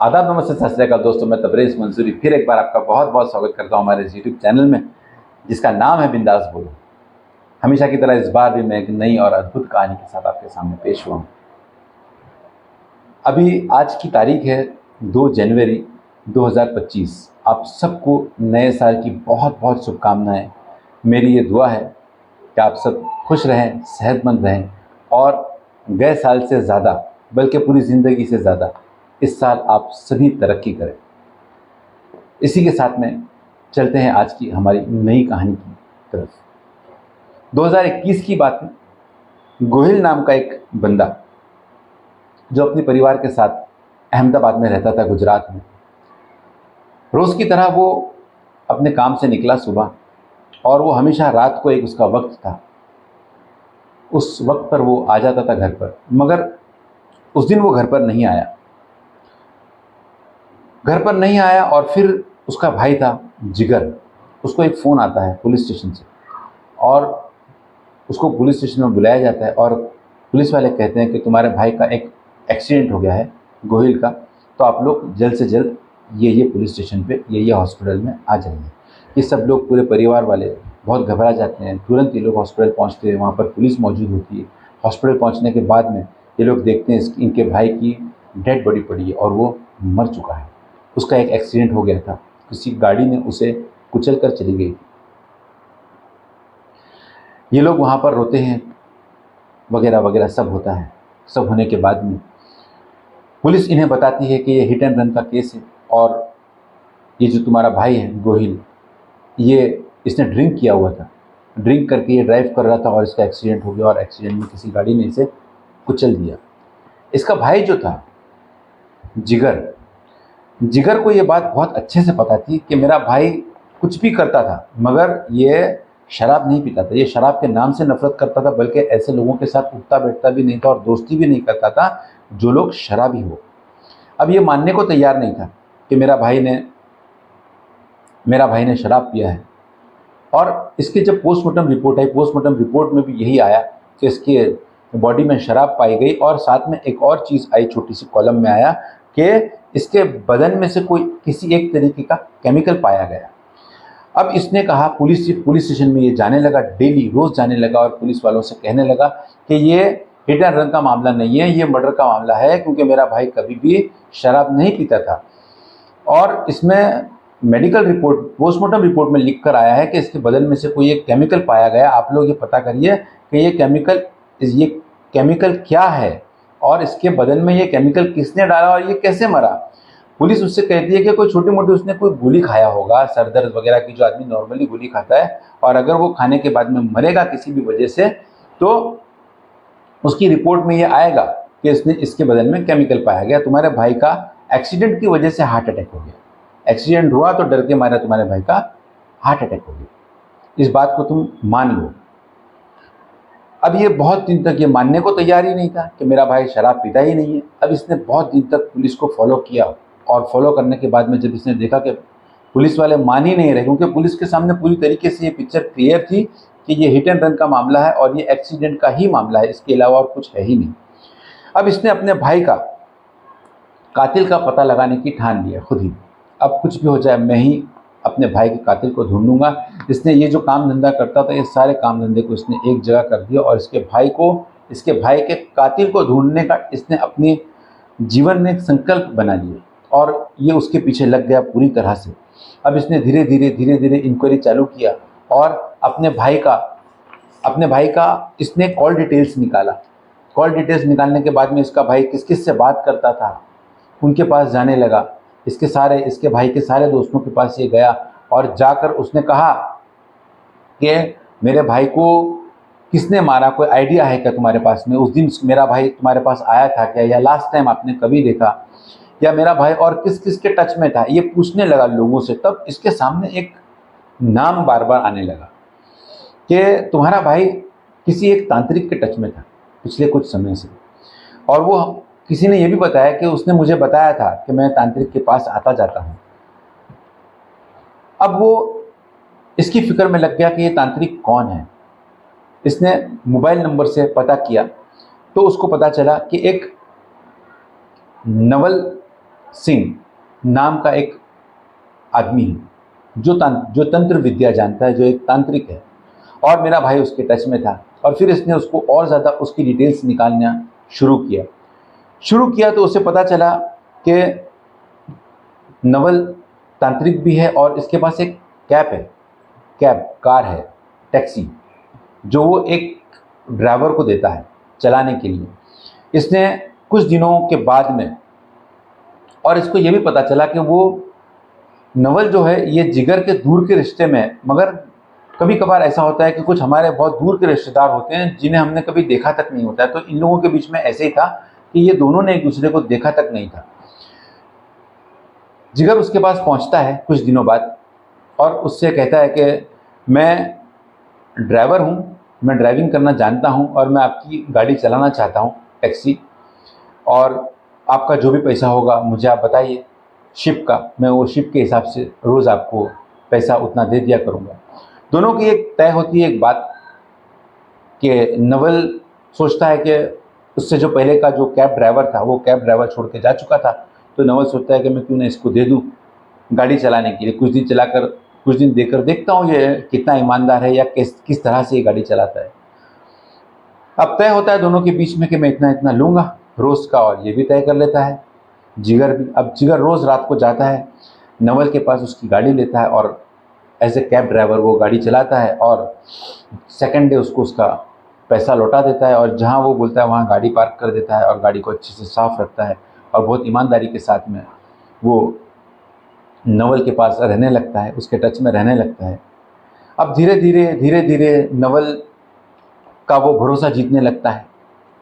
आदाब, नमस्ते, सत श्री अकाल दोस्तों। मैं तबरेज़ मंसूरी फिर एक बार आपका बहुत बहुत स्वागत करता हूं हमारे इस यूट्यूब चैनल में, जिसका नाम है बिंदास बोलो। हमेशा की तरह इस बार भी मैं एक नई और अद्भुत कहानी के साथ आपके सामने पेश हुआ हूं। अभी आज की तारीख है 2 जनवरी 2025। आप सबको नए साल की बहुत बहुत शुभकामनाएं। मेरी ये दुआ है कि आप सब खुश रहें, सेहतमंद रहें और गए साल से ज़्यादा, बल्कि पूरी ज़िंदगी से ज़्यादा इस साल आप सभी तरक्की करें। इसी के साथ में चलते हैं आज की हमारी नई कहानी की तरफ। 2021 की बात है। गोहिल नाम का एक बंदा जो अपने परिवार के साथ अहमदाबाद में रहता था, गुजरात में। रोज़ की तरह वो अपने काम से निकला सुबह, और वो हमेशा रात को एक उसका वक्त था। उस वक्त पर वो आ जाता था घर पर, मगर उस दिन वो घर पर नहीं आया। और फिर उसका भाई था जिगर, उसको एक फ़ोन आता है पुलिस स्टेशन से, और उसको पुलिस स्टेशन में बुलाया जाता है। और पुलिस वाले कहते हैं कि तुम्हारे भाई का एक एक्सीडेंट हो गया है, गोहिल का, तो आप लोग जल्द से जल्द ये पुलिस स्टेशन पे, ये हॉस्पिटल में आ जाइए। ये सब लोग, पूरे परिवार वाले बहुत घबरा जाते हैं। तुरंत ये लोग हॉस्पिटल पहुँचते हैं, वहाँ पर पुलिस मौजूद होती है। हॉस्पिटल पहुँचने के बाद में ये लोग देखते हैं इनके भाई की डेड बॉडी पड़ी है और वो मर चुका है। उसका एक एक्सीडेंट हो गया था, किसी गाड़ी ने उसे कुचल कर चली गई। ये लोग वहाँ पर रोते हैं, वगैरह वगैरह सब होता है। सब होने के बाद में पुलिस इन्हें बताती है कि ये हिट एंड रन का केस है, और ये जो तुम्हारा भाई है गोहिल, ये इसने ड्रिंक किया हुआ था। ड्रिंक करके ये ड्राइव कर रहा था और इसका एक्सीडेंट हो गया, और एक्सीडेंट में किसी गाड़ी ने इसे कुचल दिया। इसका भाई जो था जिगर को ये बात बहुत अच्छे से पता थी कि मेरा भाई कुछ भी करता था, मगर ये शराब नहीं पीता था। ये शराब के नाम से नफरत करता था, बल्कि ऐसे लोगों के साथ उठता बैठता भी नहीं था और दोस्ती भी नहीं करता था जो लोग शराबी हो। अब ये मानने को तैयार नहीं था कि मेरा भाई ने शराब पिया है। और इसकी जब पोस्टमार्टम रिपोर्ट आई, पोस्टमार्टम रिपोर्ट में भी यही आया कि इसके बॉडी में शराब पाई गई, और साथ में एक और चीज़ आई, छोटी सी कॉलम में आया कि इसके बदन में से कोई किसी एक तरीके का केमिकल पाया गया। अब इसने कहा, पुलिस स्टेशन में ये जाने लगा, डेली रोज़ जाने लगा, और पुलिस वालों से कहने लगा कि ये हिट एंड रन का मामला नहीं है, ये मर्डर का मामला है, क्योंकि मेरा भाई कभी भी शराब नहीं पीता था। और इसमें मेडिकल रिपोर्ट, पोस्टमार्टम रिपोर्ट में लिख कर आया है कि इसके बदन में से कोई एक केमिकल पाया गया। आप लोग ये पता करिए कि ये केमिकल क्या है, और इसके बदन में ये केमिकल किसने डाला और ये कैसे मरा। पुलिस उससे कहती है कि कोई छोटी मोटी उसने कोई गोली खाया होगा, सर दर्द वगैरह की, जो आदमी नॉर्मली गोली खाता है, और अगर वो खाने के बाद में मरेगा किसी भी वजह से, तो उसकी रिपोर्ट में ये आएगा कि इसके बदन में केमिकल पाया गया। तुम्हारे भाई का एक्सीडेंट की वजह से हार्ट अटैक हो गया। एक्सीडेंट हुआ तो डर के मारे तुम्हारे भाई का हार्ट अटैक हो गया। इस बात को तुम मान लो। अब ये बहुत दिन तक ये मानने को तैयार ही नहीं था कि मेरा भाई शराब पीता ही नहीं है। अब इसने बहुत दिन तक पुलिस को फॉलो किया, और फॉलो करने के बाद में जब इसने देखा कि पुलिस वाले मान ही नहीं रहे, क्योंकि पुलिस के सामने पूरी तरीके से ये पिक्चर क्लियर थी कि ये हिट एंड रन का मामला है और ये एक्सीडेंट का ही मामला है, इसके अलावा और कुछ है ही नहीं। अब इसने अपने भाई का कातिल का पता लगाने की ठान लिया खुद ही। अब कुछ भी हो जाए, मैं ही अपने भाई के कातिल को ढूंढूंगा। इसने ये जो काम धंधा करता था, ये सारे काम धंधे को इसने एक जगह कर दिया, और इसके भाई के कातिल को ढूंढने का इसने अपने जीवन में एक संकल्प बना लिया, और ये उसके पीछे लग गया पूरी तरह से। अब इसने धीरे धीरे इंक्वायरी चालू किया, और अपने भाई का इसने कॉल डिटेल्स निकाला। कॉल डिटेल्स निकालने के बाद में इसका भाई किस किस से बात करता था, उनके पास जाने लगा। इसके भाई के सारे दोस्तों के पास ये गया, और जाकर उसने कहा कि मेरे भाई को किसने मारा, कोई आइडिया है क्या तुम्हारे पास में? उस दिन मेरा भाई तुम्हारे पास आया था क्या, या लास्ट टाइम आपने कभी देखा, या मेरा भाई और किस किस के टच में था, ये पूछने लगा लोगों से। तब इसके सामने एक नाम बार बार आने लगा कि तुम्हारा भाई किसी एक तांत्रिक के टच में था पिछले कुछ समय से, और वो किसी ने ये भी बताया कि उसने मुझे बताया था कि मैं तांत्रिक के पास आता जाता हूँ। अब वो इसकी फिक्र में लग गया कि ये तांत्रिक कौन है। इसने मोबाइल नंबर से पता किया, तो उसको पता चला कि एक नवल सिंह नाम का एक आदमी है जो तंत्र विद्या जानता है, जो एक तांत्रिक है, और मेरा भाई उसके टच में था। और फिर इसने उसको और ज़्यादा उसकी डिटेल्स निकालना शुरू किया तो उसे पता चला कि नवल तांत्रिक भी है और इसके पास एक कार है, टैक्सी, जो वो एक ड्राइवर को देता है चलाने के लिए। इसने कुछ दिनों के बाद में, और इसको ये भी पता चला कि वो नवल जो है ये जिगर के दूर के रिश्ते में है, मगर कभी कभार ऐसा होता है कि कुछ हमारे बहुत दूर के रिश्तेदार होते हैं जिन्हें हमने कभी देखा तक नहीं होता है। तो इन लोगों के बीच में ऐसे ही था कि ये दोनों ने एक दूसरे को देखा तक नहीं था। जिगर उसके पास पहुंचता है कुछ दिनों बाद और उससे कहता है कि मैं ड्राइवर हूँ, मैं ड्राइविंग करना जानता हूँ और मैं आपकी गाड़ी चलाना चाहता हूँ, टैक्सी, और आपका जो भी पैसा होगा मुझे आप बताइए शिप का, मैं वो शिप के हिसाब से रोज़ आपको पैसा उतना दे दिया करूँगा। दोनों की एक तय होती है एक बात कि नवल सोचता है कि उससे जो पहले का जो कैब ड्राइवर था वो कैब ड्राइवर छोड़ के जा चुका था, तो नवल सोचता है कि मैं क्यों ना इसको दे दूँ गाड़ी चलाने के लिए, कुछ दिन देकर देखता हूँ ये कितना ईमानदार है या किस तरह से ये गाड़ी चलाता है। अब तय होता है दोनों के बीच में कि मैं इतना इतना लूँगा रोज़ का, और ये भी तय कर लेता है जिगर भी। अब जिगर रोज़ रात को जाता है नवल के पास, उसकी गाड़ी लेता है और एज ए कैब ड्राइवर वो गाड़ी चलाता है और सेकेंड डे उसको उसका पैसा लौटा देता है, और जहाँ वो बोलता है वहाँ गाड़ी पार्क कर देता है और गाड़ी को अच्छे से साफ़ रखता है और बहुत ईमानदारी के साथ में वो नवल के पास रहने लगता है, उसके टच में रहने लगता है। अब धीरे धीरे नवल का वो भरोसा जीतने लगता है,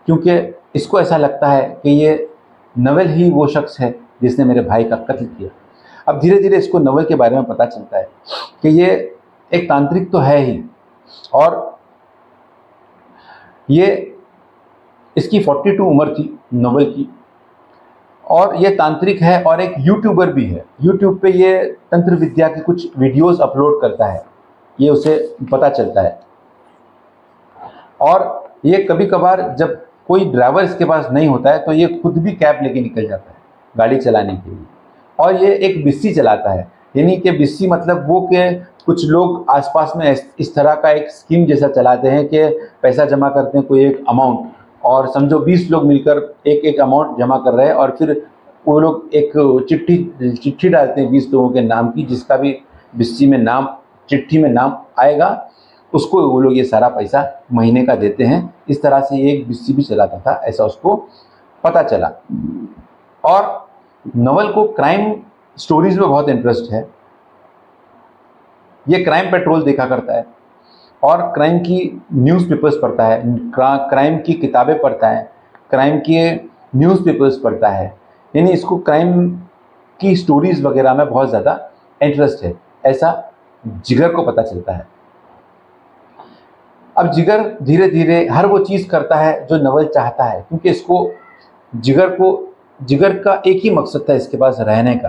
क्योंकि इसको ऐसा लगता है कि ये नवल ही वो शख्स है जिसने मेरे भाई का कत्ल किया। अब धीरे धीरे इसको नवल के बारे में पता चलता है कि ये एक तांत्रिक तो है ही, और ये इसकी 42 उम्र थी नवल की, और ये तांत्रिक है और एक यूट्यूबर भी है। यूट्यूब पे ये तंत्र विद्या की कुछ वीडियोस अपलोड करता है, ये उसे पता चलता है। और ये कभी कभार जब कोई ड्राइवर इसके पास नहीं होता है तो ये खुद भी कैब लेके निकल जाता है गाड़ी चलाने के लिए, और ये एक बिस्सी चलाता है। यानी कि बिस्सी मतलब वो कि कुछ लोग आसपास में इस तरह का एक स्कीम जैसा चलाते हैं कि पैसा जमा करते हैं कोई एक अमाउंट, और समझो 20 लोग मिलकर एक एक अमाउंट जमा कर रहे हैं, और फिर वो लोग एक चिट्ठी डालते हैं 20 लोगों के नाम की, जिसका भी बिस्सी में नाम, चिट्ठी में नाम आएगा उसको वो लोग ये सारा पैसा महीने का देते हैं। इस तरह से ये एक बिस्सी भी चलाता था, ऐसा उसको पता चला। और नवल को क्राइम स्टोरीज में बहुत इंटरेस्ट है, ये क्राइम पेट्रोल देखा करता है और क्राइम की न्यूज़पेपर्स पढ़ता है, क्राइम की किताबें पढ़ता है, क्राइम के न्यूज़पेपर्स पढ़ता है। यानी इसको क्राइम की स्टोरीज़ वगैरह में बहुत ज़्यादा इंटरेस्ट है, ऐसा जिगर को पता चलता है। अब जिगर धीरे धीरे हर वो चीज़ करता है जो नवल चाहता है, क्योंकि इसको जिगर का एक ही मकसद था इसके पास रहने का,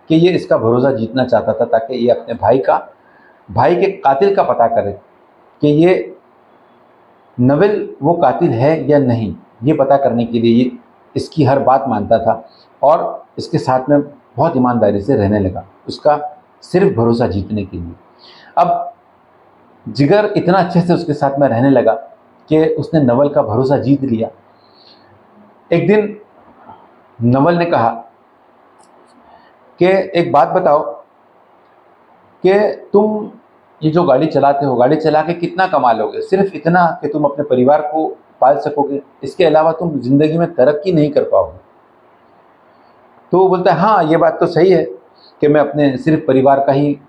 कि ये इसका भरोसा जीतना चाहता था ताकि ये अपने भाई के कातिल का पता करे कि ये नवल वो कातिल है या नहीं। ये पता करने के लिए ये इसकी हर बात मानता था और इसके साथ में बहुत ईमानदारी से रहने लगा, उसका सिर्फ भरोसा जीतने के लिए। अब जिगर इतना अच्छे से उसके साथ में रहने लगा कि उसने नवल का भरोसा जीत लिया। एक दिन नवल ने कहा कि एक बात बताओ कि तुम ये जो गाड़ी चलाते हो, गाड़ी चला के कितना कमा लोगे? सिर्फ इतना कि तुम अपने परिवार को पाल सकोगे, इसके अलावा तुम ज़िंदगी में तरक्की नहीं कर पाओगे। तो वो बोलता है हाँ ये बात तो सही है कि मैं अपने सिर्फ परिवार का ही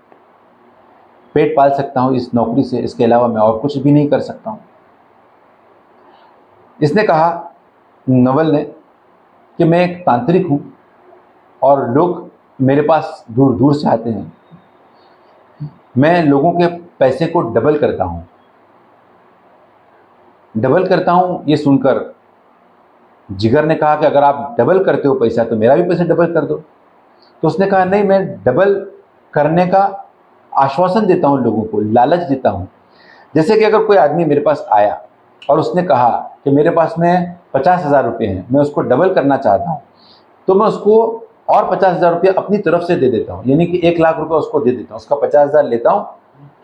पेट पाल सकता हूँ इस नौकरी से, इसके अलावा मैं और कुछ भी नहीं कर सकता हूँ। इसने कहा, नवल ने, कि मैं एक तांत्रिक हूँ और लोग मेरे पास दूर दूर से आते हैं, मैं लोगों के पैसे को डबल करता हूँ। ये सुनकर जिगर ने कहा कि अगर आप डबल करते हो पैसा तो मेरा भी पैसा डबल कर दो। तो उसने कहा नहीं, मैं डबल करने का आश्वासन देता हूँ लोगों को, लालच देता हूँ। जैसे कि अगर कोई आदमी मेरे पास आया और उसने कहा कि मेरे पास में 50,000 रुपये हैं, मैं उसको डबल करना चाहता हूँ, तो मैं उसको और 50,000 रुपया अपनी तरफ से दे देता हूँ, यानी कि 1,00,000 रुपया उसको दे देता हूँ। उसका 50,000 लेता हूँ,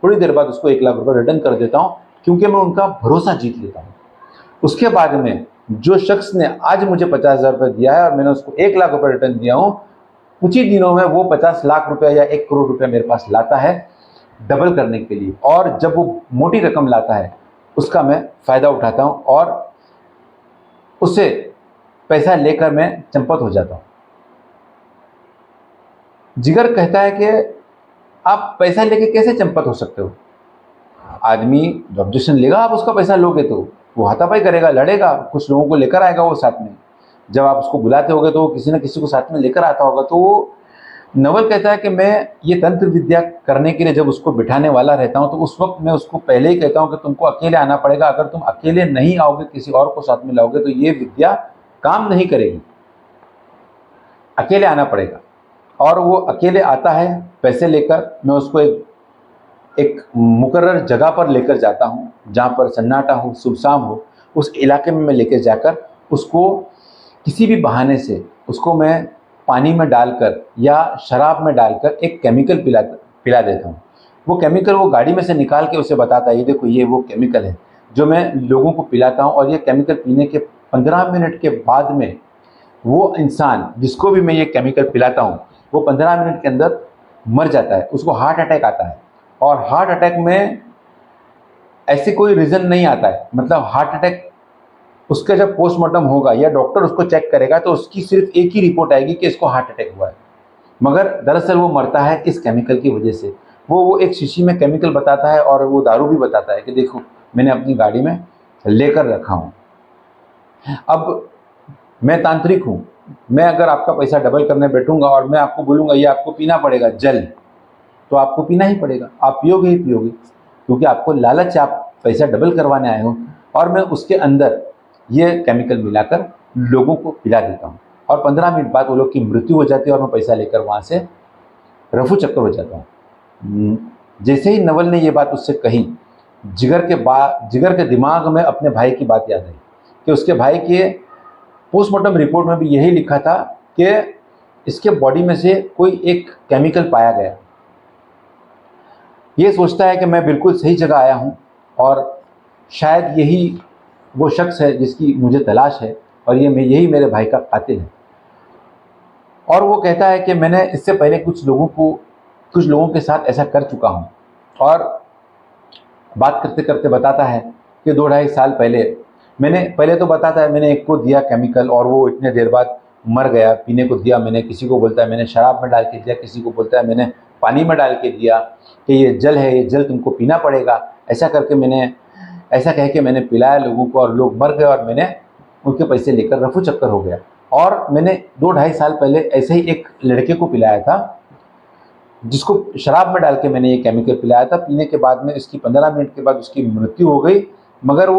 थोड़ी देर बाद उसको 1,00,000 रुपया रिटर्न कर देता हूँ, क्योंकि मैं उनका भरोसा जीत लेता हूँ। उसके बाद में जो शख्स ने आज मुझे 50,000 रुपये दिया है और मैंने उसको 1,00,000 रुपये रिटर्न दिया हूँ, कुछ ही दिनों में वो 50 लाख रुपया या 1 करोड़ रुपया मेरे पास लाता है डबल करने के लिए। और जब वो मोटी रकम लाता है उसका मैं फ़ायदा उठाता हूँ और उससे पैसा लेकर मैं चंपत हो जाता हूँ। जिगर कहता है कि आप पैसा लेके कैसे चंपत हो सकते हो? आदमी जब ऑब्जेक्शन लेगा, आप उसका पैसा लोगे तो वो हाथापाई करेगा, लड़ेगा, कुछ लोगों को लेकर आएगा वो साथ में। जब आप उसको बुलाते होगे तो वो किसी न किसी को साथ में लेकर आता होगा। तो वो नवल कहता है कि मैं ये तंत्र विद्या करने के लिए जब उसको बिठाने वाला रहता हूँ तो उस वक्त मैं उसको पहले ही कहता हूँ कि तुमको अकेले आना पड़ेगा। अगर तुम अकेले नहीं आओगे, किसी और को साथ में लाओगे तो ये विद्या काम नहीं करेगी, अकेले आना पड़ेगा। और वो अकेले आता है पैसे लेकर। मैं उसको एक मुकर्रर जगह पर लेकर जाता हूँ जहाँ पर सन्नाटा हो, सुबशाम हो। उस इलाके में मैं लेकर जाकर उसको किसी भी बहाने से उसको मैं पानी में डालकर या शराब में डालकर एक केमिकल पिला देता हूँ। वो केमिकल वो गाड़ी में से निकाल के उसे बताता है, ये देखो ये वो केमिकल है जो मैं लोगों को पिलाता हूँ। और ये केमिकल पीने के 15 मिनट के बाद में वो इंसान जिसको भी मैं ये केमिकल पिलाता हूँ वो 15 मिनट के अंदर मर जाता है, उसको हार्ट अटैक आता है। और हार्ट अटैक में ऐसे कोई रीज़न नहीं आता है, मतलब हार्ट अटैक उसका जब पोस्टमार्टम होगा या डॉक्टर उसको चेक करेगा तो उसकी सिर्फ एक ही रिपोर्ट आएगी कि इसको हार्ट अटैक हुआ है, मगर दरअसल वो मरता है इस केमिकल की वजह से। वो एक शीशी में केमिकल बताता है और वो दारू भी बताता है कि देखो मैंने अपनी गाड़ी में लेकर रखा हूँ। अब मैं तांत्रिक हूँ, मैं अगर आपका पैसा डबल करने बैठूंगा और मैं आपको बोलूँगा ये आपको पीना पड़ेगा जल, तो आपको पीना ही पड़ेगा, आप पियोगे ही पियोगे, क्योंकि आपको लालच, आप पैसा डबल करवाने आए हो। और मैं उसके अंदर ये केमिकल मिलाकर लोगों को पिला देता हूँ और 15 मिनट बाद वो लोग की मृत्यु हो जाती है और मैं पैसा लेकर वहाँ से रफू चक्कर हो जाता हूँ। जैसे ही नवल ने ये बात उससे कही, जिगर के दिमाग में अपने भाई की बात याद आई कि उसके भाई के पोस्टमार्टम रिपोर्ट में भी यही लिखा था कि इसके बॉडी में से कोई एक केमिकल पाया गया। ये सोचता है कि मैं बिल्कुल सही जगह आया हूँ और शायद यही वो शख्स है जिसकी मुझे तलाश है और यही मेरे भाई का कातिल है। और वो कहता है कि मैंने इससे पहले कुछ लोगों के साथ ऐसा कर चुका हूँ। और बात करते करते बताता है कि 2-2.5 साल पहले पहले तो बताता है मैंने एक को दिया केमिकल और वो इतने देर बाद मर गया, पीने को दिया मैंने, किसी को बोलता है मैंने शराब में डाल के दिया, किसी को बोलता है मैंने पानी में डाल के दिया कि ये जल है, ये जल तुमको पीना पड़ेगा। ऐसा कह के मैंने पिलाया लोगों को और लोग मर गए और मैंने उनके पैसे लेकर रफू चक्कर हो गया। और मैंने 2-2.5 साल पहले ऐसे ही एक लड़के को पिलाया था जिसको शराब में डाल के मैंने ये केमिकल पिलाया था। पीने के बाद में इसकी 15 मिनट के बाद उसकी मृत्यु हो गई, मगर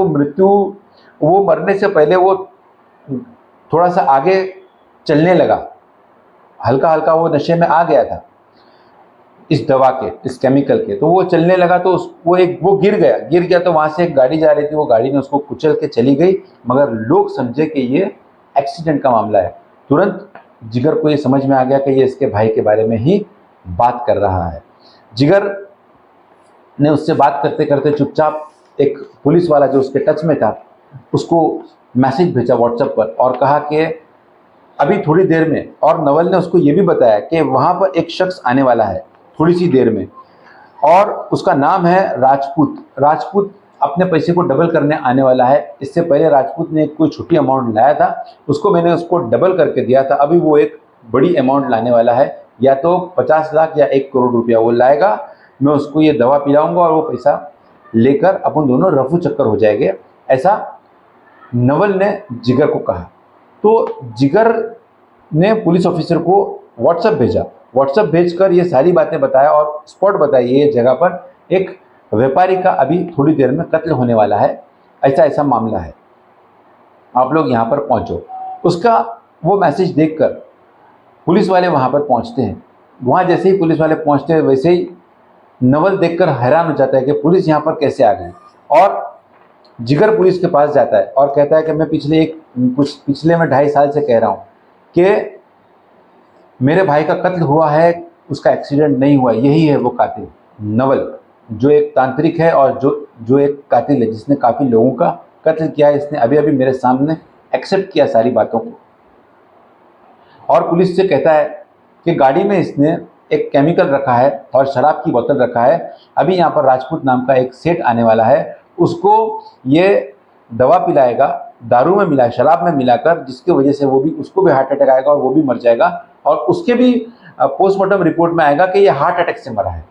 वो मरने से पहले वो थोड़ा सा आगे चलने लगा, हल्का हल्का वो नशे में आ गया था इस दवा के, इस केमिकल के। तो वो चलने लगा तो वो गिर गया तो वहाँ से एक गाड़ी जा रही थी, वो गाड़ी ने उसको कुचल के चली गई, मगर लोग समझे कि ये एक्सीडेंट का मामला है। तुरंत जिगर को ये समझ में आ गया कि ये इसके भाई के बारे में ही बात कर रहा है। जिगर ने उससे बात करते करते चुपचाप एक पुलिस वाला जो उसके टच में था उसको मैसेज भेजा व्हाट्सएप पर और कहा कि अभी थोड़ी देर में, और नवल ने उसको ये भी बताया कि वहाँ पर एक शख्स आने वाला है थोड़ी सी देर में और उसका नाम है राजपूत अपने पैसे को डबल करने आने वाला है। इससे पहले राजपूत ने कोई छोटी अमाउंट लाया था, मैंने उसको डबल करके दिया था। अभी वो एक बड़ी अमाउंट लाने वाला है, या तो 50 लाख या 1 करोड़ रुपया वो लाएगा। मैं उसको ये दवा पिलाऊंगा और वो पैसा लेकर अपन दोनों रफू चक्कर हो जाएंगे, ऐसा नवल ने जिगर को कहा। तो जिगर ने पुलिस ऑफिसर को व्हाट्सएप भेजकर ये सारी बातें बताया और स्पॉट बताई, ये जगह पर एक व्यापारी का अभी थोड़ी देर में कत्ल होने वाला है, ऐसा मामला है, आप लोग यहाँ पर पहुँचो। उसका वो मैसेज देखकर पुलिस वाले वहाँ पर पहुँचते हैं। वहाँ जैसे ही पुलिस वाले पहुँचते हैं वैसे ही नवल देखकर हैरान हो जाता है कि पुलिस यहाँ पर कैसे आ गई। और जिगर पुलिस के पास जाता है और कहता है कि मैं पिछले में 2.5 साल से कह रहा हूँ कि मेरे भाई का कत्ल हुआ है, उसका एक्सीडेंट नहीं हुआ, यही है वो कातिल नवल, जो एक तांत्रिक है और जो जो एक कातिल है जिसने काफ़ी लोगों का कत्ल किया है। इसने अभी अभी मेरे सामने एक्सेप्ट किया सारी बातों को, और पुलिस से कहता है कि गाड़ी में इसने एक केमिकल रखा है और शराब की बोतल रखा है। अभी यहाँ पर राजपूत नाम का एक सेठ आने वाला है, उसको ये दवा पिलाएगा, दारू में मिला शराब में मिलाकर, जिसकी वजह से वो भी उसको भी हार्ट अटैक आएगा और वो भी मर जाएगा, और उसके भी पोस्टमार्टम रिपोर्ट में आएगा कि ये हार्ट अटैक से मरा है।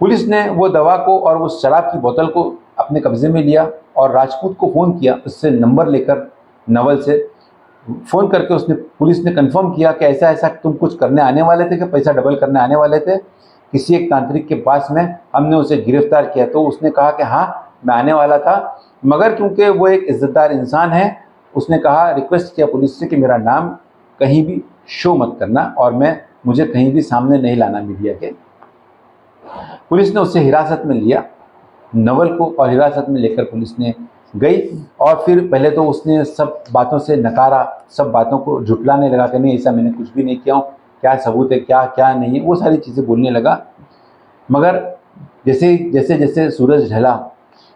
पुलिस ने वो दवा को और उस शराब की बोतल को अपने कब्जे में लिया और राजपूत को फ़ोन किया, उससे नंबर लेकर नवल से फ़ोन करके उसने पुलिस ने कंफर्म किया कि ऐसा ऐसा तुम कुछ करने आने वाले थे, कि पैसा डबल करने आने वाले थे किसी एक तांत्रिक के पास में, हमने उसे गिरफ्तार किया। तो उसने कहा कि हाँ मैं आने वाला था, मगर क्योंकि वो एक इज़्ज़तदार इंसान है, उसने कहा, रिक्वेस्ट किया पुलिस से कि मेरा नाम कहीं भी शो मत करना और मुझे कहीं भी सामने नहीं लाना मीडिया के। पुलिस ने उसे हिरासत में लिया नवल को, और हिरासत में लेकर पुलिस ने गई, और फिर पहले तो उसने सब बातों से नकारा, सब बातों को झुटलाने लगा कि नहीं ऐसा मैंने कुछ भी नहीं किया हूँ, क्या सबूत है, क्या क्या नहीं है, वो सारी चीज़ें बोलने लगा। मगर जैसे जैसे जैसे सूरज ढला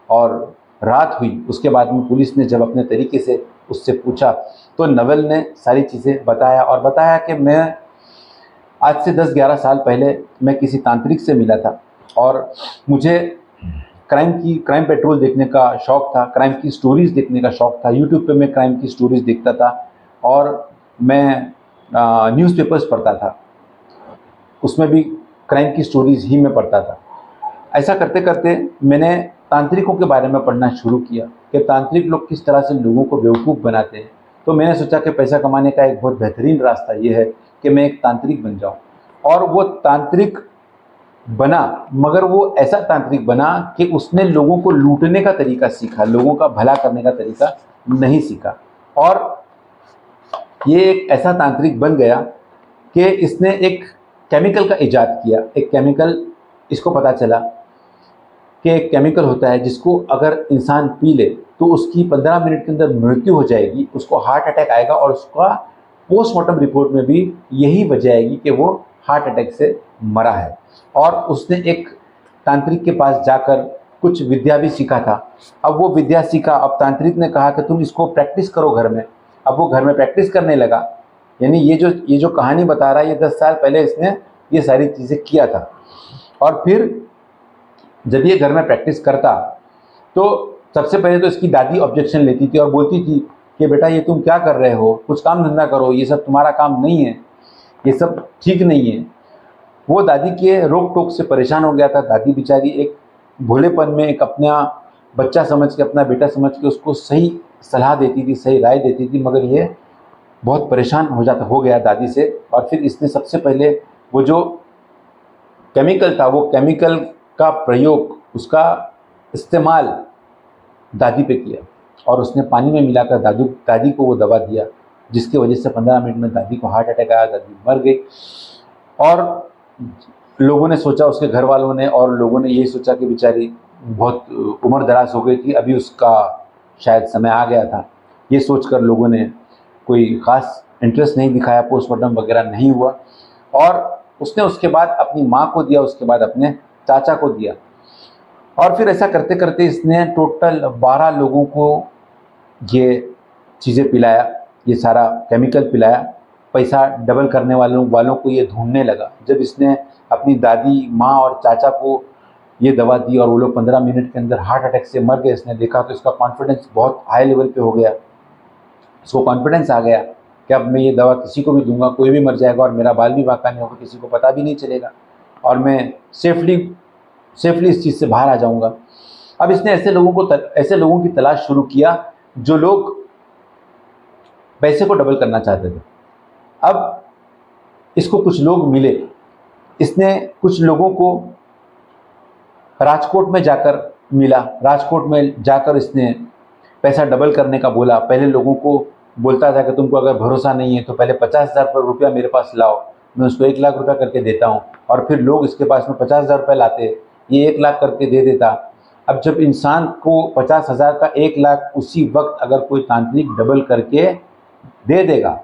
और रात हुई, उसके बाद में पुलिस ने जब अपने तरीके से उससे पूछा तो नवल ने सारी चीज़ें बताया, और बताया कि मैं आज से 10-11 साल पहले मैं किसी तांत्रिक से मिला था और मुझे क्राइम पेट्रोल देखने का शौक़ था, क्राइम की स्टोरीज़ देखने का शौक़ था। यूट्यूब पे मैं क्राइम की स्टोरीज़ देखता था और मैं न्यूज़पेपर्स पढ़ता था, उसमें भी क्राइम की स्टोरीज़ ही मैं पढ़ता था। ऐसा करते करते मैंने तांत्रिकों के बारे में पढ़ना शुरू किया कि तांत्रिक लोग किस तरह से लोगों को बेवकूफ़ बनाते हैं। तो मैंने सोचा कि पैसा कमाने का एक बहुत बेहतरीन रास्ता ये है कि मैं एक तांत्रिक बन जाऊँ, और वो तांत्रिक बना, मगर वो ऐसा तांत्रिक बना कि उसने लोगों को लूटने का तरीका सीखा, लोगों का भला करने का तरीका नहीं सीखा। और ये एक ऐसा तांत्रिक बन गया कि इसने एक केमिकल का इजाद किया। एक केमिकल, इसको पता चला कि एक केमिकल होता है जिसको अगर इंसान पी ले तो उसकी 15 मिनट के अंदर मृत्यु हो जाएगी, उसको हार्ट अटैक आएगा, और उसका पोस्टमार्टम रिपोर्ट में भी यही वजह आएगी कि वो हार्ट अटैक से मरा है। और उसने एक तांत्रिक के पास जाकर कुछ विद्या भी सीखा था। अब वो विद्या सीखा, अब तांत्रिक ने कहा कि तुम इसको प्रैक्टिस करो घर में। अब वो घर में प्रैक्टिस करने लगा। यानी ये जो कहानी बता रहा है, ये 10 साल पहले इसने ये सारी चीज़ें किया था। और फिर जब ये घर में प्रैक्टिस करता तो सबसे पहले तो इसकी दादी ऑब्जेक्शन लेती थी और बोलती थी कि बेटा ये तुम क्या कर रहे हो, कुछ काम धंधा करो, ये सब तुम्हारा काम नहीं है, ये सब ठीक नहीं है। वो दादी के रोक टोक से परेशान हो गया था। दादी बेचारी एक भोलेपन में एक अपना बच्चा समझ के, अपना बेटा समझ के उसको सही सलाह देती थी, सही राय देती थी, मगर ये बहुत परेशान हो गया दादी से। और फिर इसने सबसे पहले वो जो केमिकल था, वो केमिकल का प्रयोग, उसका इस्तेमाल दादी पे किया, और उसने पानी में मिलाकर दादी को वो दवा दिया, जिसकी वजह से 15 मिनट में दादी को हार्ट अटैक आया, दादी मर गई। और लोगों ने सोचा, उसके घर वालों ने और लोगों ने यही सोचा कि बेचारी बहुत उम्र दराज हो गई थी, अभी उसका शायद समय आ गया था। ये सोचकर लोगों ने कोई ख़ास इंटरेस्ट नहीं दिखाया, पोस्टमार्टम वगैरह नहीं हुआ। और उसने उसके बाद अपनी माँ को दिया, उसके बाद अपने चाचा को दिया, और फिर ऐसा करते करते इसने टोटल 12 लोगों को ये चीज़ें पिलाया, ये सारा केमिकल पिलाया। पैसा डबल करने वालों को ये ढूंढने लगा। जब इसने अपनी दादी, माँ और चाचा को ये दवा दी और वो लोग 15 मिनट के अंदर हार्ट अटैक से मर गए, इसने देखा तो इसका कॉन्फिडेंस बहुत हाई लेवल पे हो गया। इसको कॉन्फिडेंस आ गया कि अब मैं ये दवा किसी को भी दूंगा, कोई भी मर जाएगा और मेरा बाल भी बांका नहीं होगा, किसी को पता भी नहीं चलेगा, और मैं सेफली इस चीज़ से बाहर आ जाऊंगा। अब इसने ऐसे लोगों की तलाश शुरू किया जो लोग पैसे को डबल करना चाहते थे। अब इसको कुछ लोग मिले, इसने कुछ लोगों को राजकोट में जाकर मिला। राजकोट में जाकर इसने पैसा डबल करने का बोला। पहले लोगों को बोलता था कि तुमको अगर भरोसा नहीं है तो पहले 50,000 रुपया मेरे पास लाओ, मैं उसको 1 लाख रुपया करके देता हूँ। और फिर लोग इसके पास में 50,000 रुपये लाते, ये 1 लाख करके दे देता। अब जब इंसान को 50,000 का 1 लाख उसी वक्त अगर कोई तांत्रिक डबल करके दे देगा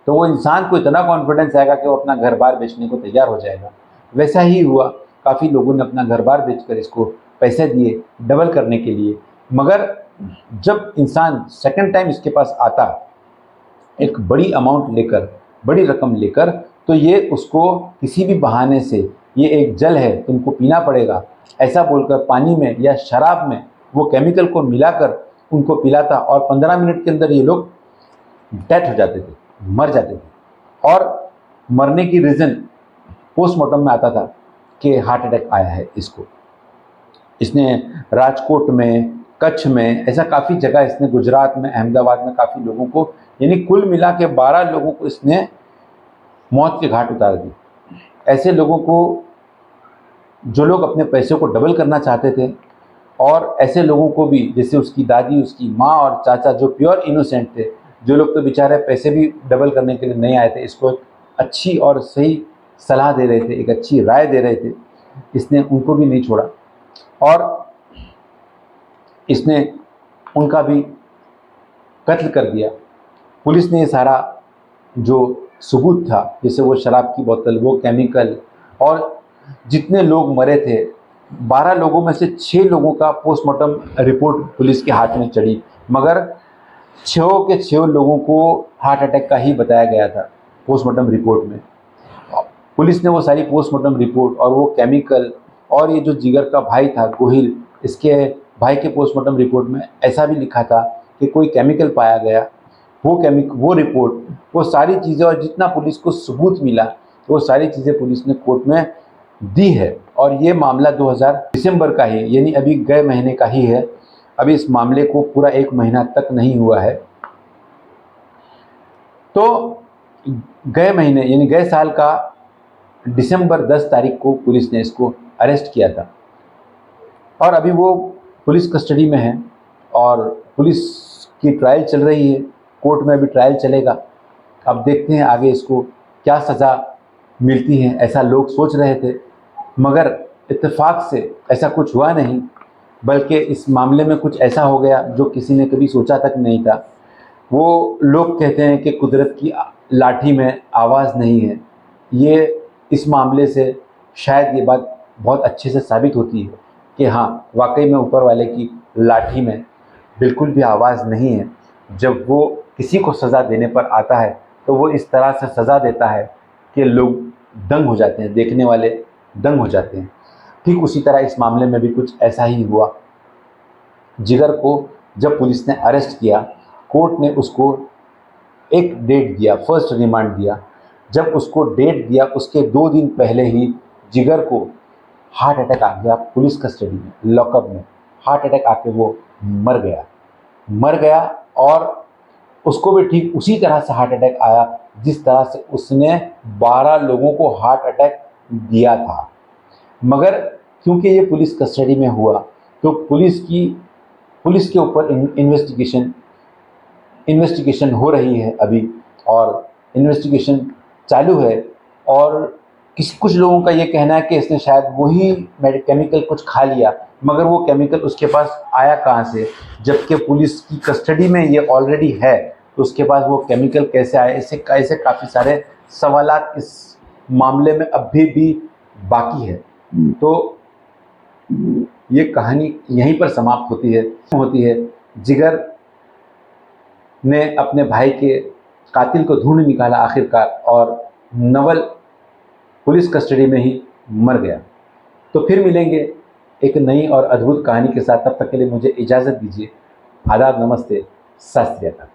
तो वो इंसान को इतना कॉन्फिडेंस आएगा कि वो अपना घर बार बेचने को तैयार हो जाएगा। वैसा ही हुआ, काफ़ी लोगों ने अपना घर बार बेचकर इसको पैसे दिए डबल करने के लिए। मगर जब इंसान सेकंड टाइम इसके पास आता एक बड़ी अमाउंट लेकर, बड़ी रकम लेकर, तो ये उसको किसी भी बहाने से, ये एक जल है तुमको पीना पड़ेगा, ऐसा बोलकर पानी में या शराब में वो केमिकल को मिलाकर उनको पिलाता और 15 मिनट के अंदर ये लोग डेथ हो जाते थे, मर जाते थे। और मरने की रीज़न पोस्टमार्टम में आता था कि हार्ट अटैक आया है इसको। इसने राजकोट में, कच्छ में, ऐसा काफ़ी जगह इसने, गुजरात में, अहमदाबाद में काफ़ी लोगों को, यानी कुल मिला के 12 लोगों को इसने मौत के घाट उतार दी। ऐसे लोगों को जो लोग अपने पैसे को डबल करना चाहते थे, और ऐसे लोगों को भी जैसे उसकी दादी, उसकी माँ और चाचा जो प्योर इनोसेंट थे, जो लोग तो बेचारे पैसे भी डबल करने के लिए नहीं आए थे, इसको एक अच्छी और सही सलाह दे रहे थे, एक अच्छी राय दे रहे थे, इसने उनको भी नहीं छोड़ा और इसने उनका भी कत्ल कर दिया। पुलिस ने ये सारा जो सबूत था, जैसे वो शराब की बोतल, वो केमिकल और जितने लोग मरे थे, 12 लोगों में से 6 लोगों का पोस्टमार्टम रिपोर्ट पुलिस के हाथ में चढ़ी, मगर 6 के 6 लोगों को हार्ट अटैक का ही बताया गया था पोस्टमार्टम रिपोर्ट में। पुलिस ने वो सारी पोस्टमार्टम रिपोर्ट और वो केमिकल और ये जो जिगर का भाई था गोहिल, इसके भाई के पोस्टमार्टम रिपोर्ट में ऐसा भी लिखा था कि कोई केमिकल पाया गया। वो रिपोर्ट, वो सारी चीज़ें और जितना पुलिस को सबूत मिला, वो सारी चीज़ें पुलिस ने कोर्ट में दी है। और ये मामला 2000 दिसंबर का ही, यानी अभी गए महीने का ही है। अभी इस मामले को पूरा 1 महीना तक नहीं हुआ है। तो गए महीने यानी गए साल का दिसंबर 10 तारीख को पुलिस ने इसको अरेस्ट किया था और अभी वो पुलिस कस्टडी में है और पुलिस की ट्रायल चल रही है। कोर्ट में अभी ट्रायल चलेगा। अब देखते हैं आगे इसको क्या सज़ा मिलती है, ऐसा लोग सोच रहे थे, मगर इत्तेफाक से ऐसा कुछ हुआ नहीं, बल्कि इस मामले में कुछ ऐसा हो गया जो किसी ने कभी सोचा तक नहीं था। वो लोग कहते हैं कि कुदरत की लाठी में आवाज़ नहीं है। ये इस मामले से शायद ये बात बहुत अच्छे से साबित होती है कि हाँ, वाकई में ऊपर वाले की लाठी में बिल्कुल भी आवाज़ नहीं है। जब वो किसी को सज़ा देने पर आता है तो वो इस तरह से सज़ा देता है कि लोग दंग हो जाते हैं, देखने वाले दंग हो जाते हैं। ठीक उसी तरह इस मामले में भी कुछ ऐसा ही हुआ। जिगर को जब पुलिस ने अरेस्ट किया, कोर्ट ने उसको एक डेट दिया, फर्स्ट रिमांड दिया। जब उसको डेट दिया उसके 2 दिन पहले ही जिगर को हार्ट अटैक आ गया। पुलिस कस्टडी में, लॉकअप में हार्ट अटैक आके वो मर गया और उसको भी ठीक उसी तरह से हार्ट अटैक आया जिस तरह से उसने 12 लोगों को हार्ट अटैक दिया था। मगर क्योंकि ये पुलिस कस्टडी में हुआ तो पुलिस के ऊपर इन्वेस्टिगेशन हो रही है अभी, और इन्वेस्टिगेशन चालू है। और कुछ लोगों का ये कहना है कि इसने शायद वही केमिकल कुछ खा लिया, मगर वो केमिकल उसके पास आया कहाँ से, जबकि पुलिस की कस्टडी में ये ऑलरेडी है, तो उसके पास वो केमिकल कैसे आया। ऐसे काफ़ी सारे सवालात इस मामले में अभी भी बाकी है। तो ये कहानी यहीं पर समाप्त होती है। जिगर ने अपने भाई के कातिल को ढूंढ निकाला आखिरकार, और नवल पुलिस कस्टडी में ही मर गया। तो फिर मिलेंगे एक नई और अद्भुत कहानी के साथ। तब तक के लिए मुझे इजाज़त दीजिए। आदाब, नमस्ते, सत श्री अकाल।